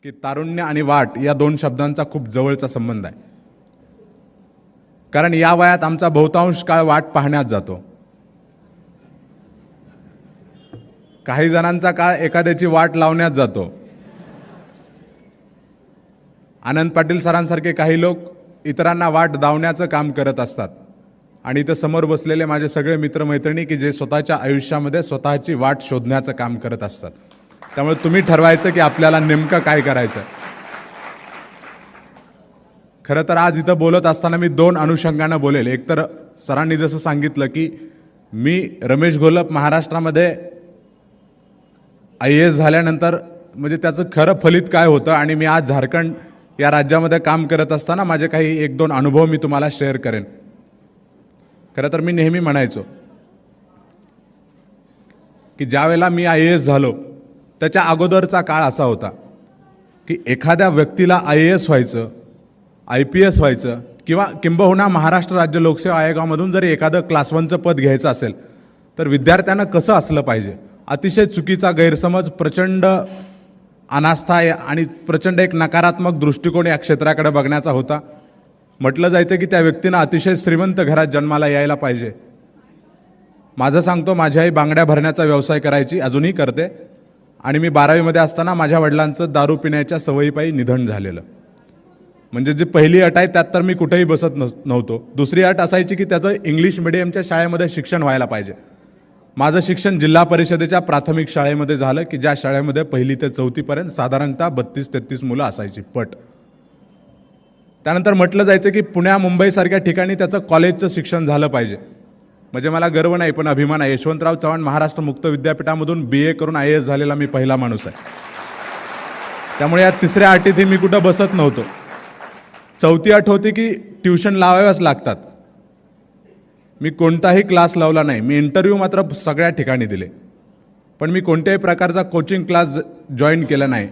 की तारुण्य आणि वाट या दोन शब्दांचा खूप जवळचा संबंध आहे. कारण या वयात आमचा बहुतांश काळ वाट पाहण्यात जातो. काही जणांचा काळ एखाद्याची वाट लावण्यात जातो. आनंद पाटील सरांसारखे काही लोक इतरांना वाट दावण्याचं काम करत असतात. आणि इथं समोर बसलेले माझे सगळे मित्रमैत्रिणी की जे स्वतःच्या आयुष्यामध्ये स्वतःची वाट शोधण्याचं काम करत असतात. त्यामुळे तुम्ही ठरवायचं की आपल्याला नेमकं काय करायचं. खरं तर आज इथं बोलत असताना मी दोन अनुषंगानं बोलेल. एक तर सरांनी जसं सांगितलं की मी रमेश घोलप महाराष्ट्रामध्ये IAS झाल्यानंतर म्हणजे त्याचं खरं फलित काय होतं आणि मी आज झारखंड या राज्यामध्ये काम करत असताना माझे काही एक दोन अनुभव मी तुम्हाला शेअर करेन. खरं तर मी नेहमी म्हणायचो की ज्या वेळेला मी IAS झालो त्याच्या अगोदरचा काळ असा होता की एखाद्या व्यक्तीला IAS व्हायचं, IPS व्हायचं किंवा किंबहुना महाराष्ट्र राज्य लोकसेवा आयोगामधून जर एखादं क्लास 1चं पद घ्यायचं असेल तर विद्यार्थ्यांना कसं असलं पाहिजे. अतिशय चुकीचा गैरसमज, प्रचंड अनास्था आणि प्रचंड एक नकारात्मक दृष्टिकोन या क्षेत्राकडे बघण्याचा होता. म्हटलं जायचं की त्या व्यक्तीनं अतिशय श्रीमंत घरात जन्माला यायला पाहिजे. माझं सांगतो, माझी आई बांगड्या भरण्याचा व्यवसाय करायची, अजूनही करते. आणि मी 12वीमध्ये असताना माझ्या वडिलांचं दारू पिण्याच्या सवयीपायी निधन झालेलं. म्हणजे जी पहिली अट आहे त्यात तर मी कुठेही बसत नव्हतो. दुसरी अट असायची की त्याचं इंग्लिश मिडियमच्या शाळेमध्ये शिक्षण व्हायला पाहिजे. माझं शिक्षण जिल्हा परिषदेच्या प्राथमिक शाळेमध्ये झालं की ज्या शाळेमध्ये 1ली ते 4थीपर्यंत साधारणतः 32-33 मुलं असायची पट. त्यानंतर म्हटलं जायचं की पुण्या मुंबईसारख्या ठिकाणी त्याचं कॉलेजचं शिक्षण झालं पाहिजे. म्हणजे मला गर्व नाही पण अभिमान आहे, यशवंतराव चव्हाण महाराष्ट्र मुक्त विद्यापीठामधून BA करून IAS झालेला मी पहिला माणूस आहे. त्यामुळे या तिसऱ्या अटीतही मी कुठं बसत नव्हतो. चौथी अट होती की ट्युशन लावाव्याच लागतात. मी कोणताही क्लास लावला नाही. मी इंटरव्ह्यू मात्र सगळ्या ठिकाणी दिले, पण मी कोणत्याही प्रकारचा कोचिंग क्लास जॉईन केला नाही.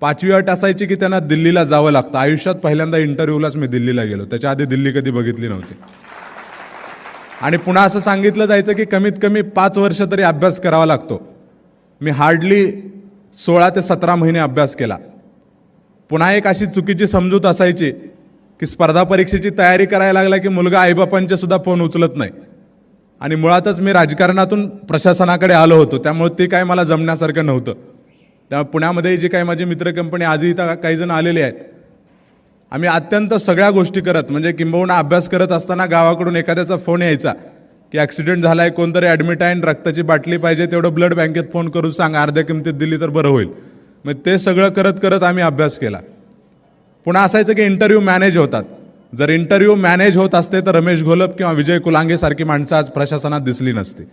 5वी अट असायची की त्यांना दिल्लीला जावं लागतं. आयुष्यात पहिल्यांदा इंटरव्ह्यूलाच मी दिल्लीला गेलो. त्याच्या आधी दिल्ली कधी बघितली नव्हती. आणि पुन्हा असं सांगितलं जायचं की कमीत कमी 5 वर्ष तरी अभ्यास करावा लागतो. मी हार्डली 16 ते 17 महिने अभ्यास केला. पुन्हा एक अशी चुकीची समजूत असायची की स्पर्धा परीक्षेची तयारी करायला लागला की मुलगा आईबापांचे सुद्धा फोन उचलत नाही. आणि मुळातच मी राजकारणातून प्रशासनाकडे आलो होतो, त्यामुळे ते काय मला जमण्यासारखं नव्हतं. त्यामुळे पुण्यामध्ये जी काही माझी मित्र कंपनी आजही इथं काही जण आलेले आहेत, आम्ही अत्यंत सगळ्या गोष्टी करत म्हणजे किंबहुना अभ्यास करत असताना गावाकडून एखाद्याचा फोन यायचा की ॲक्सिडेंट झाला आहे, कोणतरी ॲडमिट आहे, रक्ताची बाटली पाहिजे, तेवढं ब्लड बँकेत फोन करून सांग, अर्ध्या किमतीत दिली तर बरं होईल. मग ते सगळं करत करत आम्ही अभ्यास केला. पुन्हा असायचं की इंटरव्ह्यू मॅनेज होतात. जर इंटरव्ह्यू मॅनेज होत असते तर रमेश घोलप किंवा विजय कुलांगे सारखी माणसं आज प्रशासनात दिसली नसती.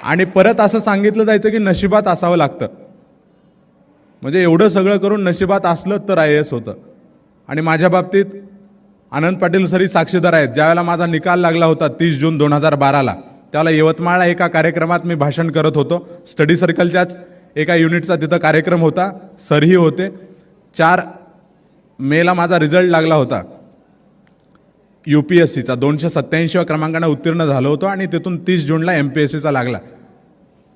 आणि परत असं सांगितलं जायचं की नशिबात असावं लागतं. म्हणजे एवढं सगळं करून नशिबात असलं तर IAS होतं. आणि माझ्या बाबतीत आनंद पाटील सरी साक्षीदार आहेत. ज्यावेळेला माझा निकाल लागला होता 30 जून 2012ला, त्यावेळेला यवतमाळला एका कार्यक्रमात मी भाषण करत होतो. स्टडी सर्कलच्याच एका युनिटचा तिथं कार्यक्रम होता. सरही होते. 4 मेला माझा रिझल्ट लागला होता UPSCचा. 287व्या क्रमांकाने उत्तीर्ण झालो होतो आणि तिथून 30 जूनला MPSCचा लागला.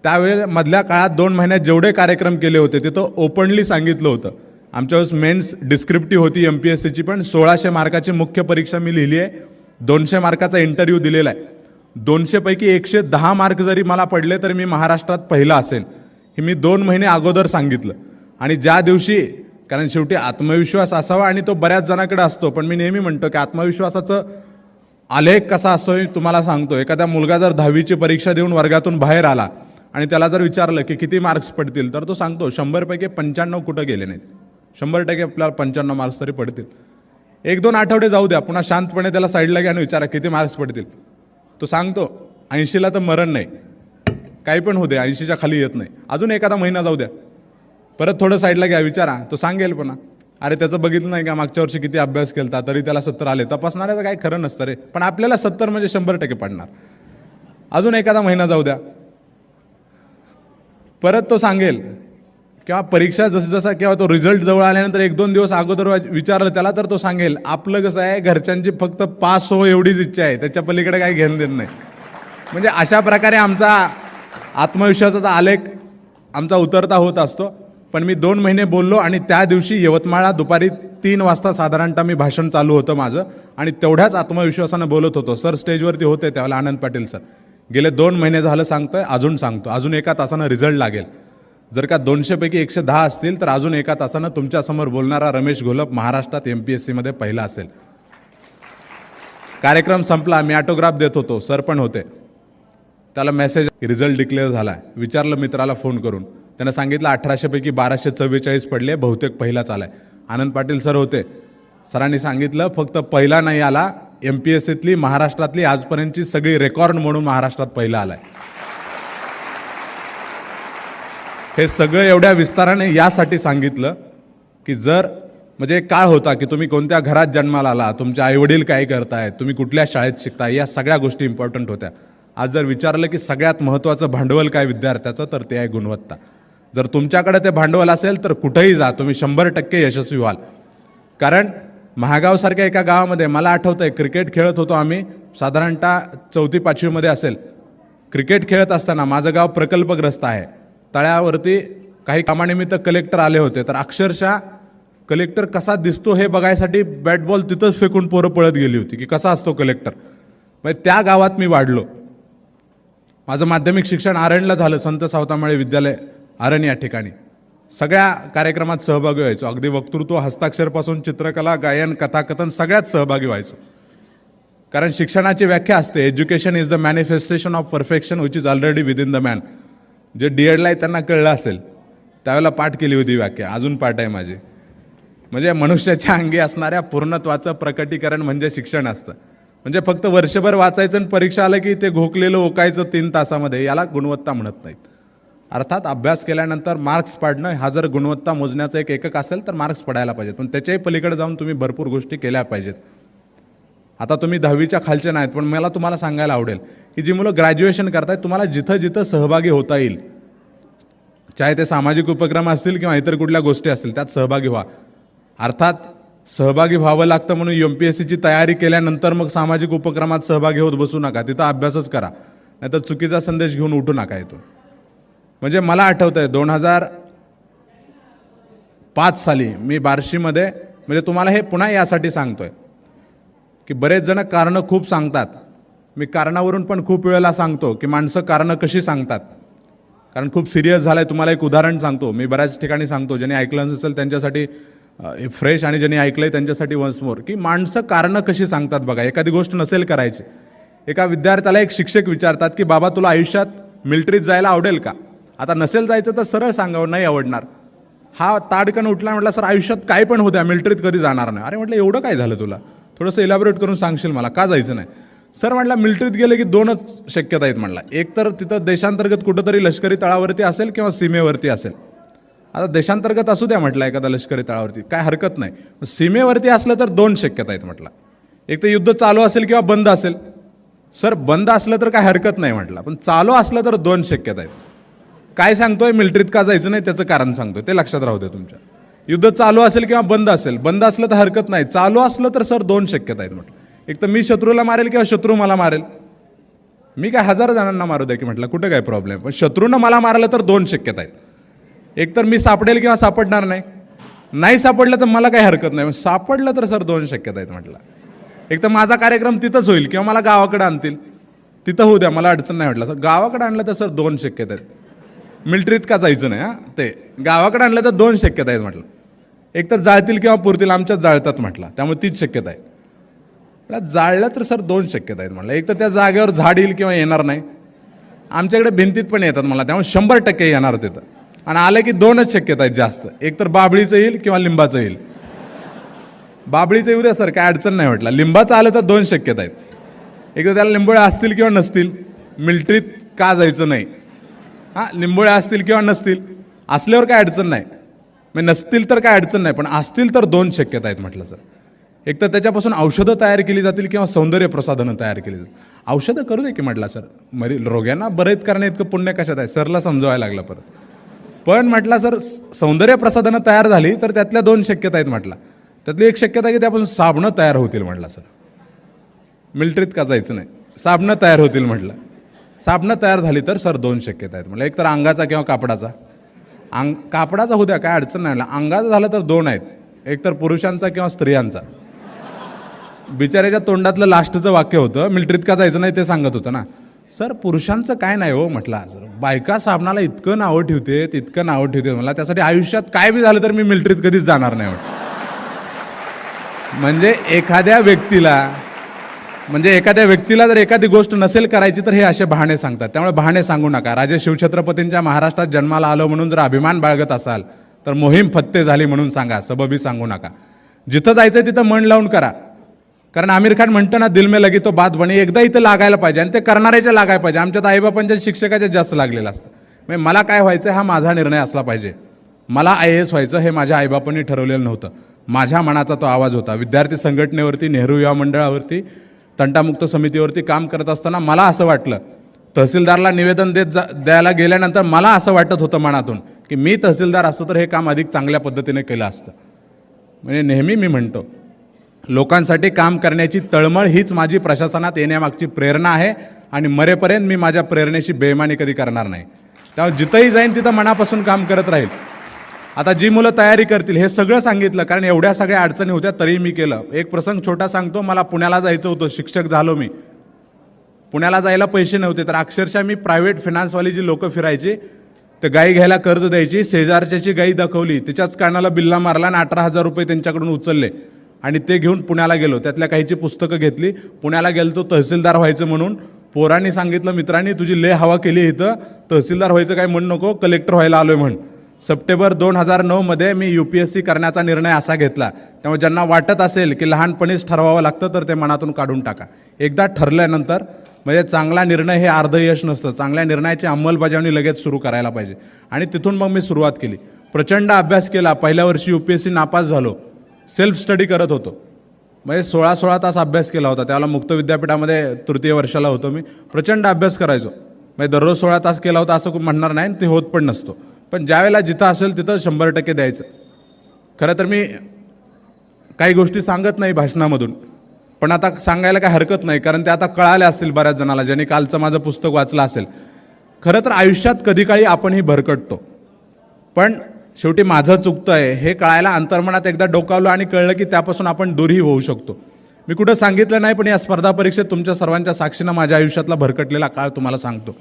त्यावेळेस मधल्या काळात 2 महिन्यात जेवढे कार्यक्रम केले होते तिथं ओपनली सांगितलं होतं. आमच्या वेळेस मेन्स डिस्क्रिप्टिव्ह होती MPSCची, पण 1600 मार्काची मुख्य परीक्षा मी लिहिली आहे. 200 मार्काचा इंटरव्ह्यू दिलेला आहे. 200 पैकी 110 मार्क जरी मला पडले तरी मी महाराष्ट्रात पहिला असेल हे मी 2 महिने अगोदर सांगितलं. आणि ज्या दिवशी, कारण शेवटी आत्मविश्वास असावा आणि तो बऱ्याच जणांकडे असतो, पण मी नेहमी म्हणतो की आत्मविश्वासाचं आलेख कसा असतो हे तुम्हाला सांगतो. एखादा मुलगा जर 10वीची परीक्षा देऊन वर्गातून बाहेर आला आणि त्याला जर विचारलं की किती मार्क्स पडतील तर तो सांगतो 100 पैकी 95 कुठं गेले नाहीत. 100% आपल्याला 95 मार्क्स तरी पडतील. 1-2 आठवडे जाऊ द्या, पुन्हा शांतपणे त्याला साईडला घ्या आणि विचारा किती मार्क्स पडतील. तो सांगतो 80ला तर मरण नाही, काही पण होऊ दे, 80च्या खाली येत नाही. अजून एखादा महिना जाऊ द्या, परत थोडं साईडला घ्या, विचारा, तो सांगेल पुन्हा अरे त्याचं बघितलं नाही का मागच्या वर्षी किती अभ्यास केला तरी त्याला 70 आले. तपासणाऱ्याचं काही खरं नसतं रे, पण आपल्याला 70 म्हणजे 100% पडणार. अजून एखादा महिना जाऊ द्या, परत तो सांगेल. किंवा परीक्षा जसं किंवा तो रिझल्ट जवळ आल्यानंतर 1-2 दिवस अगोदर विचारलं त्याला तर तो सांगेल आपलं कसं आहे, घरच्यांची फक्त पास हो एवढीच इच्छा आहे, त्याच्या पलीकडे काही घेणं देत नाही. म्हणजे अशा प्रकारे आमचा आत्मविश्वासाचा आलेख आमचा उतरता होत असतो. पण मी 2 महिने बोललो आणि त्या दिवशी यवतमाळला दुपारी 3 वाजता साधारणतः मी भाषण चालू होतं माझं आणि तेवढ्याच आत्मविश्वासानं बोलत होतो. सर स्टेजवरती होते त्यावेळेला आनंद पाटील सर. गेले 2 महिने झालं सांगतोय, अजून सांगतो, अजून एका तासानं रिझल्ट लागेल. जर का 200 पैकी 110 असतील तर अजून एका तासानं तुमच्यासमोर बोलणारा रमेश घोलप महाराष्ट्रात MPSC मध्ये पहिला असेल. कार्यक्रम संपला, मी ऑटोग्राफ देत होतो, सर पण होते. त्याला मेसेज रिझल्ट डिक्लेअर झाला. विचारलं मित्राला फोन करून, त्यानं सांगितलं 1800 पैकी 1244 पडले, बहुतेक पहिलाच आलाय. आनंद पाटील सर होते. सरांनी सांगितलं फक्त पहिला नाही आला, MPSCतली महाराष्ट्रातली आजपर्यंतची सगळी रेकॉर्ड म्हणून महाराष्ट्रात पहिला आलाय. हे सगळं एवढ्या विस्ताराने यासाठी सांगितलं की जर म्हणजे एक काळ होता की तुम्ही कोणत्या घरात जन्माला आला, तुमचे आईवडील काय करतायत, तुम्ही कुठल्या शाळेत शिकताय, या सगळ्या गोष्टी इम्पॉर्टंट होत्या. आज जर विचारलं की सगळ्यात महत्त्वाचं भांडवल काय विद्यार्थ्याचं, तर ते आहे गुणवत्ता. जर तुमच्याकडे ते भांडवल असेल तर कुठेही जा, तुम्ही 100% यशस्वी व्हाल. कारण महागावसारख्या एका गावामध्ये मला आठवतंय क्रिकेट खेळत होतो आम्ही, साधारणतः 4वी-5वीमध्ये असेल. क्रिकेट खेळत असताना माझं गाव प्रकल्पग्रस्त आहे. तळ्यावरती काही कामानिमित्त कलेक्टर आले होते, तर अक्षरशः कलेक्टर कसा दिसतो हे बघायसाठी बॅट बॉल तिथंच फेकून पोरं पळत गेली होती की कसा असतो कलेक्टर. म्हणजे त्या गावात मी वाढलो. माझं माध्यमिक शिक्षण आरणला झालं, संत सावतामाळे विद्यालय आरण या ठिकाणी. सगळ्या कार्यक्रमात सहभागी व्हायचो, अगदी वक्तृत्व, हस्ताक्षरपासून चित्रकला, गायन, कथाकथन सगळ्यात सहभागी व्हायचो. कारण शिक्षणाची व्याख्या असते, education is the manifestation of perfection which is already within the man. जे DEdला आहे त्यांना कळलं असेल, त्यावेळेला पाठ केली होती व्याख्या, अजून पाठ आहे माझी. म्हणजे मनुष्याच्या अंगी असणाऱ्या पूर्णत्वाचं प्रकटीकरण म्हणजे शिक्षण असतं. म्हणजे फक्त वर्षभर वाचायचं आणि परीक्षा आलं की ते घोकलेलं ओकायचं 3 तासामध्ये, याला गुणवत्ता म्हणत नाहीत. अर्थात अभ्यास केल्यानंतर मार्क्स पाडणं हा जर गुणवत्ता मोजण्याचा एक एकक असेल तर मार्क्स पडायला पाहिजेत, पण त्याच्याही पलीकडे जाऊन तुम्ही भरपूर गोष्टी केल्या पाहिजेत. आता तुम्ही 10वीच्या खालचे नाहीत, पण मला तुम्हाला सांगायला आवडेल की जी मुलं ग्रॅज्युएशन करतायत, तुम्हाला जिथं जिथं सहभागी होता येईल, चाहे ते सामाजिक उपक्रम असतील किंवा इतर कुठल्या गोष्टी असतील, त्यात सहभागी व्हा. अर्थात सहभागी व्हावं लागतं म्हणून MPSCची तयारी केल्यानंतर मग सामाजिक उपक्रमात सहभागी होत बसू नका, तिथं अभ्यासच करा, नाहीतर चुकीचा संदेश घेऊन उठू नका येतो. म्हणजे मला आठवतं आहे 2005 साली मी बार्शीमध्ये, म्हणजे तुम्हाला हे पुन्हा यासाठी सांगतोय की बरेच जण कारणं खूप सांगतात. मी कारणावरून पण खूप वेळेला सांगतो की माणसं कारणं कशी सांगतात, कारण खूप सिरियस झालं आहे. तुम्हाला एक उदाहरण सांगतो, मी बऱ्याच ठिकाणी सांगतो, ज्यांनी ऐकलं नसेल त्यांच्यासाठी फ्रेश आणि ज्यांनी ऐकलं आहे त्यांच्यासाठी वन्स मोर, की माणसं कारणं कशी सांगतात बघा. एखादी गोष्ट नसेल करायची, एका विद्यार्थ्याला एक शिक्षक विचारतात की बाबा तुला आयुष्यात मिलिटरीत जायला आवडेल का. आता नसेल जायचं तर सरळ सांगावं, नाही आवडणार. हा ताडकन उठला, म्हटला सर आयुष्यात काय पण होत्या, मिलिटरीत कधी जाणार नाही. अरे म्हटलं एवढं काय झालं तुला, थोडंसं इलॅबोरेट करून सांगशील मला, का जायचं नाही. सर म्हटलं मिलिटरीत गेले की 2च शक्यता आहेत म्हटला, एक तर तिथं देशांतर्गत कुठंतरी लष्करी तळावरती असेल किंवा सीमेवरती असेल. आता देशांतर्गत असू द्या म्हटलं एखादा लष्करी तळावरती, काय हरकत नाही. सीमेवरती असलं तर 2 शक्यता आहेत म्हटलं, एक तर युद्ध चालू असेल किंवा बंद असेल. सर बंद असलं तर काय हरकत नाही म्हटलं, पण चालू असलं तर 2 शक्यता आहेत. काय सांगतोय, मिलिटरीत का जायचं नाही त्याचं कारण सांगतोय, ते लक्षात राहू द्या तुमच्या. युद्ध चालू असेल किंवा बंद असेल, बंद असलं तर हरकत नाही, चालू असलं तर सर 2 शक्यता आहेत म्हटलं. एक तर मी शत्रूला मारेल किंवा शत्रू मला मारेल. मी काय 1000 जणांना मारू द्या की म्हटलं, कुठं काय प्रॉब्लेम, पण शत्रूनं मला मारलं तर 2 शक्यता आहेत. एक तर मी सापडेल किंवा सापडणार नाही, नाही सापडलं तर मला काही हरकत नाही, सापडलं तर सर 2 शक्यता आहेत म्हटलं. एक तर माझा कार्यक्रम तिथंच होईल किंवा मला गावाकडे आणतील, तिथं होऊ द्या, मला अडचण नाही म्हटलं. सर गावाकडे आणलं तर सर 2 शक्यता आहेत. मिलिटरीत का जायचं नाही, हां ते गावाकडे आणलं तर 2 शक्यता आहेत म्हटलं. एक तर जाळतील किंवा पुरतील, आमच्यात जाळतात म्हटलं, त्यामुळे 3च शक्यता आहे. जाळलं तर सर 2 शक्यता आहेत म्हटलं. एक तर त्या जागेवर झाड येईल किंवा येणार नाही, आमच्याकडे भिंतीत पण येतात मला, त्यामुळे 100% येणार तिथं. आणि आलं की 2च शक्यता आहेत जास्त, एक तर बाबळीचं येईल किंवा लिंबाचं येईल. बाबळीचं येऊ द्या सर, काय अडचण नाही म्हटलं. लिंबाचं आलं तर 2 शक्यता आहेत, एक तर त्याला लिंबोळ्या असतील किंवा नसतील. मिलिटरीत का जायचं नाही, हां लिंबोळ्या असतील किंवा नसतील, असल्यावर काय अडचण नाही, मग नसतील तर काय अडचण नाही, पण असतील तर 2 शक्यता आहेत म्हटलं सर. एक तर त्याच्यापासून औषधं तयार केली जातील किंवा सौंदर्य प्रसाधनं तयार केली जातील. औषधं करू दे की म्हटलं सर, रोग्यांना बरेच करणे इतकं पुण्य कशात आहे, सरला समजवायला लागलं परत. पण म्हटलं सर सौंदर्य प्रसाधनं तयार झाली तर त्यातल्या 2 शक्यता आहेत म्हटलं. त्यातली एक शक्यता की त्यापासून साबणं तयार होतील म्हटलं सर. मिलिटरीत का जायचं नाही, साबणं तयार होतील म्हटलं. साबणं तयार झाली तर सर 2 शक्यता आहेत म्हटलं, एक तर अंगाचा किंवा कापडाचा. कापडाचा होऊ द्या, काय अडचण नाही. अंगाचं झालं तर दोन आहेत, एक तर पुरुषांचा किंवा स्त्रियांचा. बिचाऱ्याच्या तोंडातलं लास्टचं वाक्य होतं, मिलिटरीत का जायचं नाही ते सांगत होतं ना. सर पुरुषांचं काय नाही हो म्हटलं. सर बायका साबणाला इतकं नावं ठेवते, तितकं नावं ठेवते, मला त्यासाठी आयुष्यात काय बी झालं तर मी मिलिटरीत कधीच जाणार नाही म्हटलं. म्हणजे एखाद्या व्यक्तीला जर एखादी गोष्ट नसेल करायची तर हे असे बहाणे सांगतात. त्यामुळे बहाणे सांगू नका. राजे शिवछत्रपतींच्या महाराष्ट्रात जन्माला आलो म्हणून जर अभिमान बाळगत असाल तर मोहीम फत्ते झाली म्हणून सांगा, सबबी सांगू नका. जिथं जायचं तिथं मन लावून करा. कारण आमिर खान म्हणतो ना, दिल में लगी तो बात बनी. एकदा इथं लागायला पाहिजे आणि ते करणाऱ्याच्या लागायला पाहिजे. आमच्यात आईबापांच्या शिक्षकाच्या जास्त लागलेलं असतं. म्हणजे मला काय व्हायचं हा माझा निर्णय असला पाहिजे. मला IAS व्हायचं हे माझ्या आईबापांनी ठरवलेलं नव्हतं, माझ्या मनाचा तो आवाज होता. विद्यार्थी संघटनेवरती, नेहरू युवा मंडळावरती, तंटामुक्त समितीवरती काम करत असताना मला असं वाटलं, तहसीलदारला निवेदन द्यायला गेल्यानंतर मला असं वाटत होतं मनातून की मी तहसीलदार असतो तर हे काम अधिक चांगल्या पद्धतीने केलं असतं. म्हणजे नेहमी मी म्हणतो, लोकांसाठी काम करण्याची तळमळ हीच माझी प्रशासनात येण्यामागची प्रेरणा आहे आणि मरेपर्यंत मी माझ्या प्रेरणेशी बेईमानी कधी करणार नाही. त्यामुळे जिथंही जाईन तिथं मनापासून काम करत राहील. आता जी मुलं तयारी करतील हे सगळं सांगितलं, कारण एवढ्या सगळ्या अडचणी होत्या तरी मी केलं. एक प्रसंग छोटा सांगतो. मला पुण्याला जायचं होतं, शिक्षक झालो मी. पुण्याला जायला पैसे नव्हते, तर अक्षरशः मी प्रायव्हेट फिनान्सवाली जी लोकं फिरायची ते गाई घ्यायला कर्ज द्यायची. शेजारच्याची गाई दाखवली, तिच्याच कानाला बिल्ला मारला आणि 18,000 रुपये त्यांच्याकडून उचलले आणि ते घेऊन पुण्याला गेलो. त्यातल्या काहीची पुस्तकं घेतली. पुण्याला गेलो तहसीलदार व्हायचं म्हणून. पोरांनी सांगितलं, मित्रांनी तुझी लय हवा केली इथं, तहसीलदार व्हायचं काय म्हणू नको, कलेक्टर व्हायला आलोय म्हण. सप्टेंबर 2009 मध्ये मी UPSC करण्याचा निर्णय असा घेतला. त्यामुळे ज्यांना वाटत असेल की लहानपणीच ठरवावं लागतं तर ते मनातून काढून टाका. एकदा ठरल्यानंतर म्हणजे चांगला निर्णय हे अर्ध यश नसतं. चांगल्या निर्णयाची अंमलबजावणी लगेच सुरू करायला पाहिजे. आणि तिथून मग मी सुरुवात केली. प्रचंड अभ्यास केला. पहिल्या वर्षी UPSC नापास झालो. सेल्फ स्टडी करत होतो. म्हणजे 16 तास अभ्यास केला होता. त्यावेळेला मुक्त विद्यापीठामध्ये तृतीय वर्षाला होतो मी. प्रचंड अभ्यास करायचो. म्हणजे दररोज 16 तास केला होता असं म्हणणार नाही, ते होत पण नसतो. पण ज्यावेळेला जिथं असेल तिथं 100% द्यायचं. खरं तर मी काही गोष्टी सांगत नाही भाषणामधून, पण आता सांगायला काय हरकत नाही, कारण ते आता कळाले असतील बऱ्याच जणाला ज्यांनी कालचं माझं पुस्तक वाचलं असेल. खरं तर आयुष्यात कधी काळी आपणही भरकटतो, पण शेवटी माझं चुकतं आहे हे कळायला अंतर्मनात एकदा डोकावलं आणि कळलं की त्यापासून आपण दूरही होऊ शकतो. मी कुठं सांगितलं नाही, पण या स्पर्धा परीक्षेत तुमच्या सर्वांच्या साक्षीनं माझ्या आयुष्यातला भरकटलेला काळ तुम्हाला सांगतो.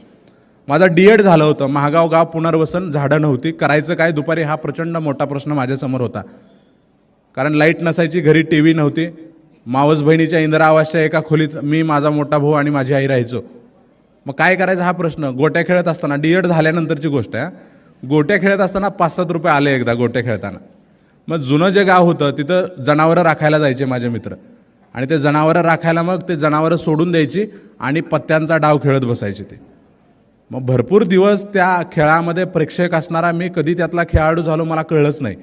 माझा D.Ed झालं होतं. महागाव गाव पुनर्वसन, झाडं नव्हती. करायचं काय दुपारी हा प्रचंड मोठा प्रश्न माझ्यासमोर होता. कारण लाईट नसायची, घरी TV नव्हती. मावस बहिणीच्या इंदिरा आवासच्या एका खोलीत मी, माझा मोठा भाऊ आणि माझी आई राहायचो. मग काय करायचं हा प्रश्न. गोट्या खेळत असताना, D.Ed झाल्यानंतरची गोष्ट आहे, गोट्या खेळत असताना 5-7 रुपये आले एकदा गोट्या खेळताना. मग जुनं जे गाव होतं तिथं जनावरं राखायला जायचे माझे मित्र, आणि ते जनावरं राखायला मग ते जनावरं सोडून द्यायची आणि पत्त्यांचा डाव खेळत बसायचे ते. मग भरपूर दिवस त्या खेळामध्ये प्रेक्षक असणारा मी कधी त्यातला खेळाडू झालो मला कळलंच नाही.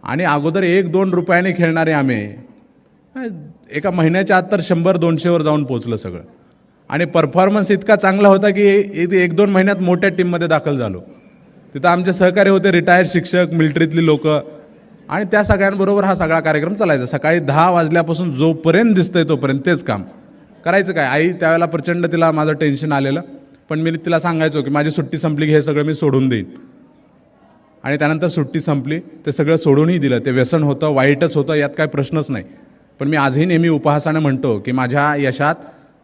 आणि अगोदर 1-2 रुपयाने खेळणारे आम्ही एका महिन्याच्या आत तर 100-200 जाऊन पोचलं सगळं. आणि परफॉर्मन्स इतका चांगला होता की 1-2 महिन्यात मोठ्या टीममध्ये दाखल झालो. तिथं आमचे सहकारी होते रिटायर्ड शिक्षक, मिलिटरीतली लोकं, आणि त्या सगळ्यांबरोबर हा सगळा कार्यक्रम चालायचा. सकाळी 10 वाजल्यापासून जोपर्यंत दिसतंय तोपर्यंत तेच काम करायचं. काय आई त्यावेळेला प्रचंड तिला माझं टेन्शन आलेलं, पण मी तिला सांगायचो की माझी सुट्टी संपली की हे सगळं मी सोडून देईन. आणि त्यानंतर सुट्टी संपली, ते सगळं सोडूनही दिलं. ते व्यसन होतं, वाईटच होतं, यात काय प्रश्नच नाही. पण मी आजही नेहमी उपहासानं म्हणतो की माझ्या यशात